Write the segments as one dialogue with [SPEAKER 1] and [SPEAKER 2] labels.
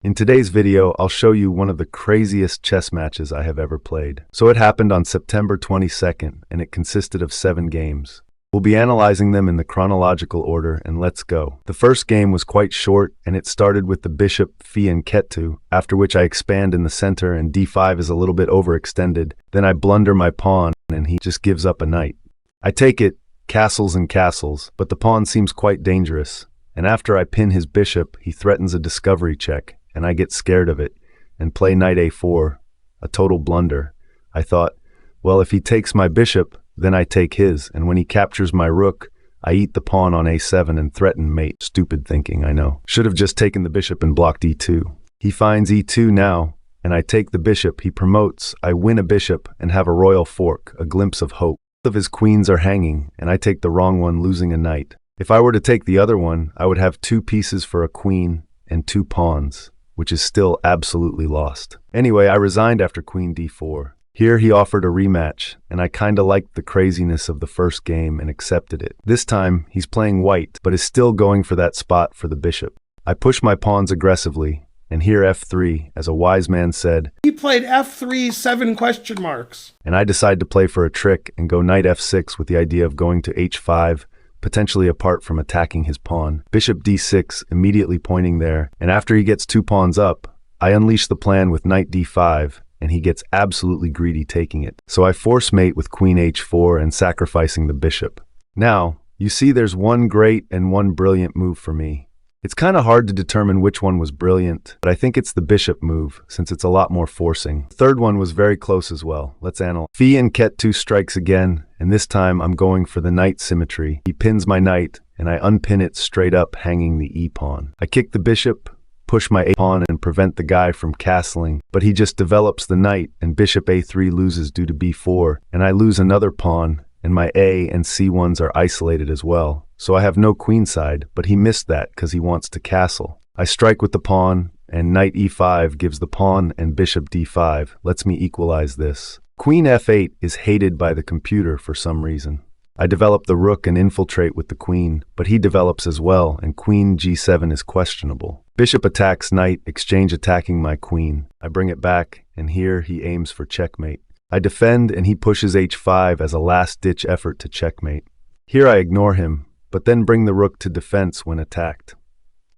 [SPEAKER 1] In today's video, I'll show you one of the craziest chess matches I have ever played. So it happened on September 22nd, and it consisted of 7 games. We'll be analyzing them in the chronological order, and let's go. The first game was quite short, and it started with the bishop phi and ket2, after which I expand in the center and d5 is a little bit overextended. Then I blunder my pawn, and he just gives up a knight. I take it, castles and castles, but the pawn seems quite dangerous, and after I pin his bishop, he threatens a discovery check, and I get scared of it, and play knight a4, a total blunder. I thought, well, if he takes my bishop, then I take his, and when he captures my rook, I eat the pawn on a7 and threaten mate. Stupid thinking, I know. Should have just taken the bishop and blocked e2. He finds e2 now, and I take the bishop, he promotes, I win a bishop, and have a royal fork, a glimpse of hope. Both of his queens are hanging, and I take the wrong one, losing a knight. If I were to take the other one, I would have 2 pieces for a queen and 2 pawns, which is still absolutely lost. Anyway, I resigned after queen d4. Here he offered a rematch, and I kinda liked the craziness of the first game and accepted it. This time, he's playing white, but is still going for that spot for the bishop. I push my pawns aggressively, and here f3, as a wise man said,
[SPEAKER 2] he played f3 7 question marks.
[SPEAKER 1] And I decide to play for a trick and go knight f6 with the idea of going to h5, potentially apart from attacking his pawn. Bishop d6, immediately pointing there, and after he gets 2 pawns up, I unleash the plan with knight d5, and he gets absolutely greedy taking it. So I force mate with queen h4 and sacrificing the bishop. Now, you see there's one great and one brilliant move for me. It's kind of hard to determine which one was brilliant, but I think it's the bishop move, since it's a lot more forcing. The third one was very close as well. Let's analyze. Phi and ket2 strikes again, and this time I'm going for the knight symmetry. He pins my knight, and I unpin it straight up, hanging the e-pawn. I kick the bishop, push my a-pawn and prevent the guy from castling, but he just develops the knight, and bishop a3 loses due to b4, and I lose another pawn, and my a and c1s are isolated as well. So I have no queenside, but he missed that because he wants to castle. I strike with the pawn, and knight e5 gives the pawn, and bishop d5 lets me equalize this. Queen f8 is hated by the computer for some reason. I develop the rook and infiltrate with the queen, but he develops as well, and queen g7 is questionable. Bishop attacks knight, exchange attacking my queen. I bring it back, and here he aims for checkmate. I defend, and he pushes h5 as a last-ditch effort to checkmate. Here I ignore him, but then bring the rook to defense when attacked.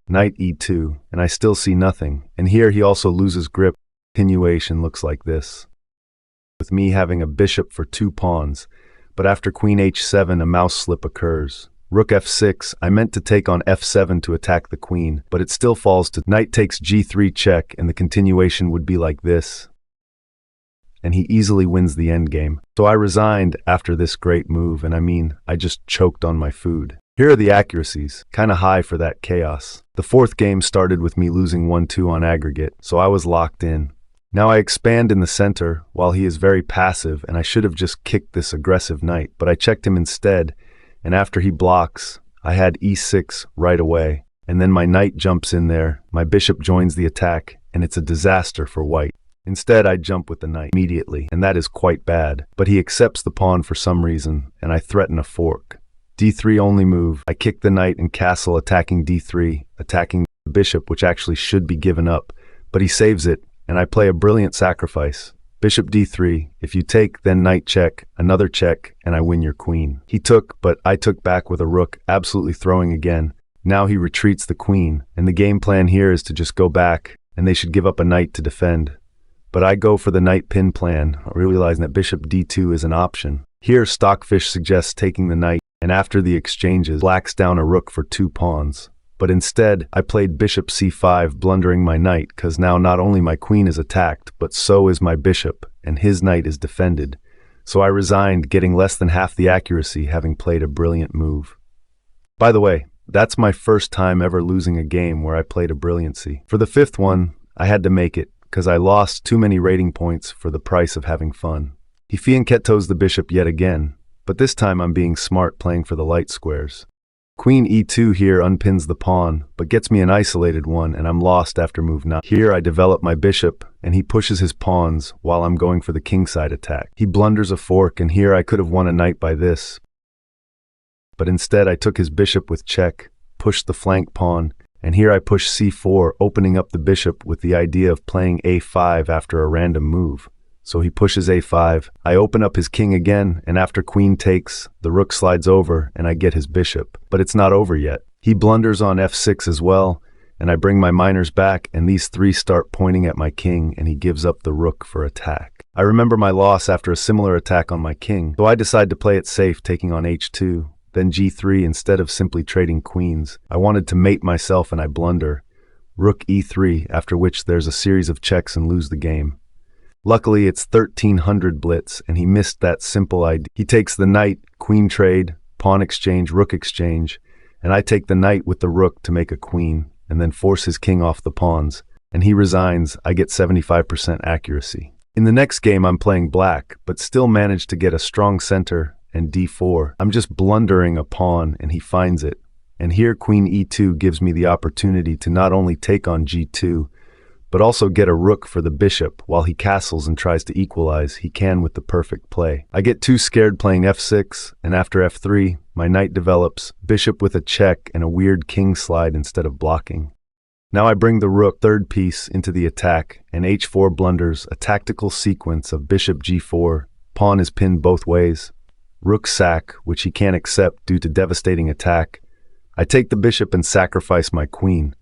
[SPEAKER 1] Knight e2, and I still see nothing, and here he also loses grip. Continuation looks like this, with me having a bishop for 2 pawns, but after queen h7 a mouse slip occurs. Rook f6, I meant to take on f7 to attack the queen, but it still falls to knight takes g3 check, and the continuation would be like this, and he easily wins the endgame. So I resigned after this great move, and I just choked on my food. Here are the accuracies, kinda high for that chaos. The fourth game started with me losing 1-2 on aggregate, so I was locked in. Now I expand in the center, while he is very passive, and I should have just kicked this aggressive knight, but I checked him instead, and after he blocks, I had e6 right away, and then my knight jumps in there, my bishop joins the attack, and it's a disaster for white. Instead, I jump with the knight immediately, and that is quite bad, but he accepts the pawn for some reason, and I threaten a fork. d3 only move. I kick the knight and castle attacking d3, attacking the bishop, which actually should be given up, but he saves it, and I play a brilliant sacrifice. Bishop d3, if you take, then knight check, another check, and I win your queen. He took, but I took back with a rook, absolutely throwing again. Now he retreats the queen, and the game plan here is to just go back, and they should give up a knight to defend. But I go for the knight pin plan, realizing that bishop d2 is an option. Here Stockfish suggests taking the knight, and after the exchanges, blacks down a rook for 2 pawns. But instead, I played bishop c5, blundering my knight, because now not only my queen is attacked, but so is my bishop, and his knight is defended. So I resigned, getting less than half the accuracy, having played a brilliant move. By the way, that's my first time ever losing a game where I played a brilliancy. For the 5th one, I had to make it, because I lost too many rating points for the price of having fun. He phi and ket2s the bishop yet again, but this time I'm being smart, playing for the light squares. Queen e2 here unpins the pawn, but gets me an isolated one, and I'm lost after move 9. Here I develop my bishop, and he pushes his pawns while I'm going for the kingside attack. He blunders a fork, and here I could have won a knight by this. But instead I took his bishop with check, pushed the flank pawn, And here I push c4, opening up the bishop with the idea of playing a5 after a random move. So he pushes a5, I open up his king again, and after queen takes, the rook slides over and I get his bishop. But it's not over yet. He blunders on f6 as well, and I bring my minors back, and these three start pointing at my king, and he gives up the rook for attack. I remember my loss after a similar attack on my king, so I decide to play it safe, taking on h2, then g3 instead of simply trading queens. I wanted to mate myself and I blunder. Rook e3, after which there's a series of checks and lose the game. Luckily, it's 1300 blitz, and he missed that simple idea. He takes the knight, queen trade, pawn exchange, rook exchange, and I take the knight with the rook to make a queen, and then force his king off the pawns, and he resigns. I get 75% accuracy. In the next game, I'm playing black, but still manage to get a strong center and d4. I'm just blundering a pawn, and he finds it. And here, queen e2 gives me the opportunity to not only take on g2, but also get a rook for the bishop. While he castles and tries to equalize, he can with the perfect play. I get too scared playing f6, and after f3, my knight develops, bishop with a check and a weird king slide instead of blocking. Now I bring the rook, third piece, into the attack, and h4 blunders, a tactical sequence of bishop g4, pawn is pinned both ways, rook sack, which he can't accept due to devastating attack. I take the bishop and sacrifice my queen,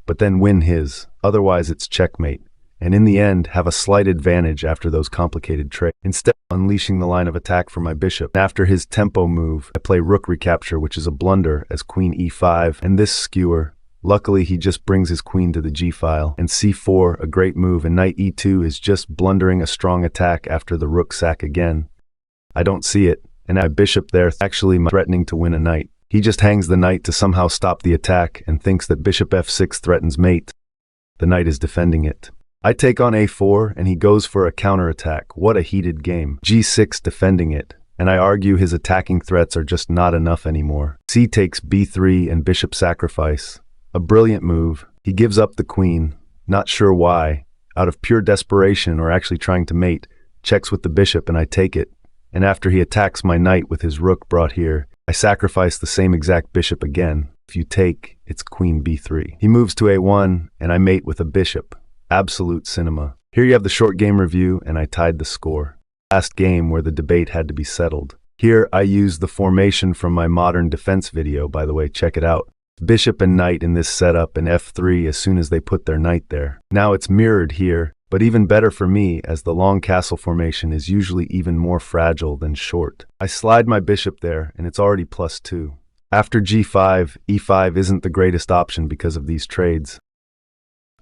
[SPEAKER 1] but then win his, otherwise it's checkmate, and in the end have a slight advantage after those complicated trades. Instead of unleashing the line of attack for my bishop, after his tempo move, I play rook recapture, which is a blunder, as queen e5, and this skewer. Luckily, he just brings his queen to the g-file, and c4, a great move, and knight e2 is just blundering a strong attack after the rook sack again. I don't see it, and I bishop there, actually threatening to win a knight. He just hangs the knight to somehow stop the attack and thinks that bishop f6 threatens mate. The knight is defending it. I take on a4 and he goes for a counterattack. What a heated game. g6 defending it, and I argue his attacking threats are just not enough anymore. C takes b3 and bishop sacrifice. A brilliant move. He gives up the queen, not sure why, out of pure desperation or actually trying to mate, checks with the bishop and I take it. And after he attacks my knight with his rook brought here, I sacrifice the same exact bishop again. If you take, it's queen b3. He moves to a1, and I mate with a bishop. Absolute cinema. Here you have the short game review, and I tied the score. Last game where the debate had to be settled. Here I used the formation from my modern defense video, by the way, check it out. Bishop and knight in this setup and f3 as soon as they put their knight there. Now it's mirrored here, but even better for me as the long castle formation is usually even more fragile than short. I slide my bishop there and it's already +2. After g5, e5 isn't the greatest option because of these trades.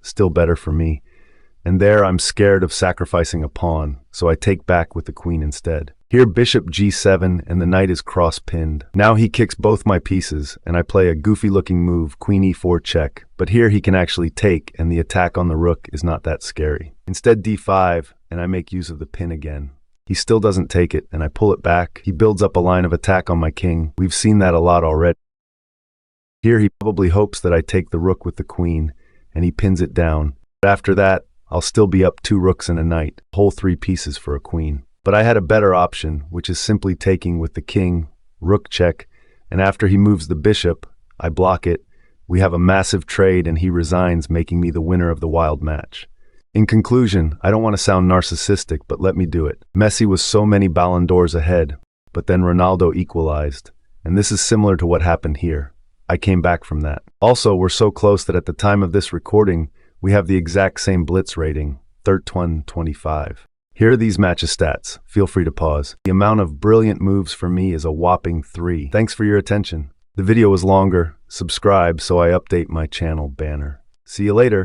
[SPEAKER 1] Still better for me. And there I'm scared of sacrificing a pawn, so I take back with the queen instead. Here bishop g7 and the knight is cross-pinned. Now he kicks both my pieces and I play a goofy-looking move, queen e4 check, but here he can actually take and the attack on the rook is not that scary. Instead d5 and I make use of the pin again. He still doesn't take it and I pull it back. He builds up a line of attack on my king. We've seen that a lot already. Here he probably hopes that I take the rook with the queen and he pins it down. But after that, I'll still be up 2 rooks and a knight, whole 3 pieces for a queen. But I had a better option, which is simply taking with the king, rook check, and after he moves the bishop, I block it. We have a massive trade and he resigns, making me the winner of the wild match. In conclusion, I don't want to sound narcissistic, but let me do it. Messi was so many Ballon d'Ors ahead, but then Ronaldo equalized, and this is similar to what happened here. I came back from that. Also, we're so close that at the time of this recording, we have the exact same blitz rating, 13-25. Here are these matches stats. Feel free to pause. The amount of brilliant moves for me is a whopping 3. Thanks for your attention. The video was longer. Subscribe so I update my channel banner. See you later.